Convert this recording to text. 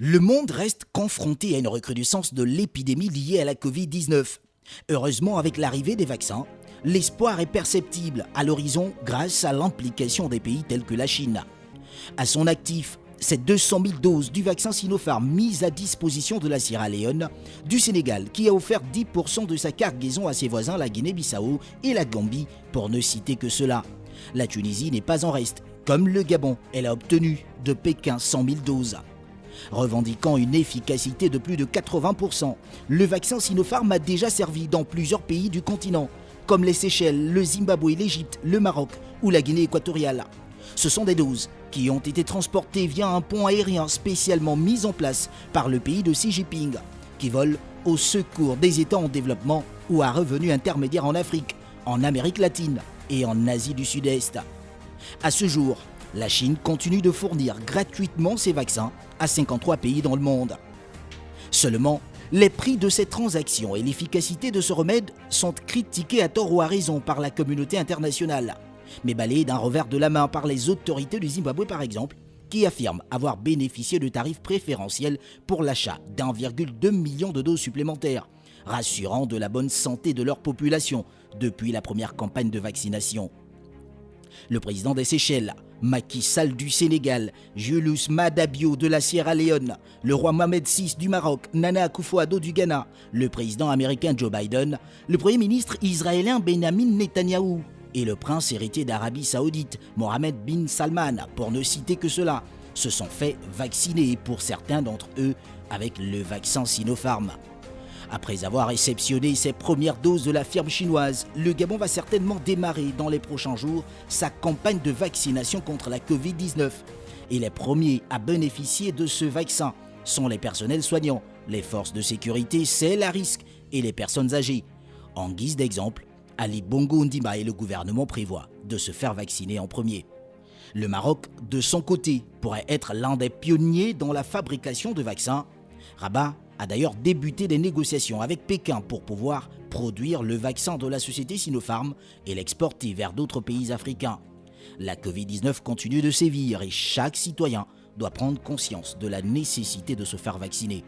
Le monde reste confronté à une recrudescence de l'épidémie liée à la Covid-19. Heureusement, avec l'arrivée des vaccins, l'espoir est perceptible à l'horizon grâce à l'implication des pays tels que la Chine. À son actif, ces 200 000 doses du vaccin Sinopharm mises à disposition de la Sierra Leone, du Sénégal qui a offert 10% de sa cargaison à ses voisins la Guinée-Bissau et la Gambie, pour ne citer que cela. La Tunisie n'est pas en reste. Comme le Gabon, elle a obtenu de Pékin 100 000 doses. Revendiquant une efficacité de plus de 80%, le vaccin Sinopharm a déjà servi dans plusieurs pays du continent, comme les Seychelles, le Zimbabwe, l'Égypte, le Maroc ou la Guinée équatoriale. Ce sont des doses qui ont été transportées via un pont aérien spécialement mis en place par le pays de Xi Jinping, qui vole au secours des États en développement ou à revenus intermédiaires en Afrique, en Amérique latine et en Asie du Sud-Est. À ce jour, la Chine continue de fournir gratuitement ses vaccins à 53 pays dans le monde. Seulement, les prix de ces transactions et l'efficacité de ce remède sont critiqués à tort ou à raison par la communauté internationale, mais balayés d'un revers de la main par les autorités du Zimbabwe par exemple, qui affirment avoir bénéficié de tarifs préférentiels pour l'achat d'1,2 million de doses supplémentaires, rassurant de la bonne santé de leur population depuis la première campagne de vaccination. Le président des Seychelles, Macky Sall du Sénégal, Julius Maada Bio de la Sierra Leone, le roi Mohamed VI du Maroc, Nana Akufo-Addo du Ghana, le président américain Joe Biden, le premier ministre israélien Benjamin Netanyahou et le prince héritier d'Arabie Saoudite, Mohammed bin Salman, pour ne citer que cela, se sont fait vacciner, pour certains d'entre eux, avec le vaccin Sinopharm. Après avoir réceptionné ses premières doses de la firme chinoise, le Gabon va certainement démarrer dans les prochains jours sa campagne de vaccination contre la Covid-19. Et les premiers à bénéficier de ce vaccin sont les personnels soignants, les forces de sécurité, celles à risque et les personnes âgées. En guise d'exemple, Ali Bongo Ondimba et le gouvernement prévoient de se faire vacciner en premier. Le Maroc, de son côté, pourrait être l'un des pionniers dans la fabrication de vaccins. Rabat a d'ailleurs débuté des négociations avec Pékin pour pouvoir produire le vaccin de la société Sinopharm et l'exporter vers d'autres pays africains. La Covid-19 continue de sévir et chaque citoyen doit prendre conscience de la nécessité de se faire vacciner.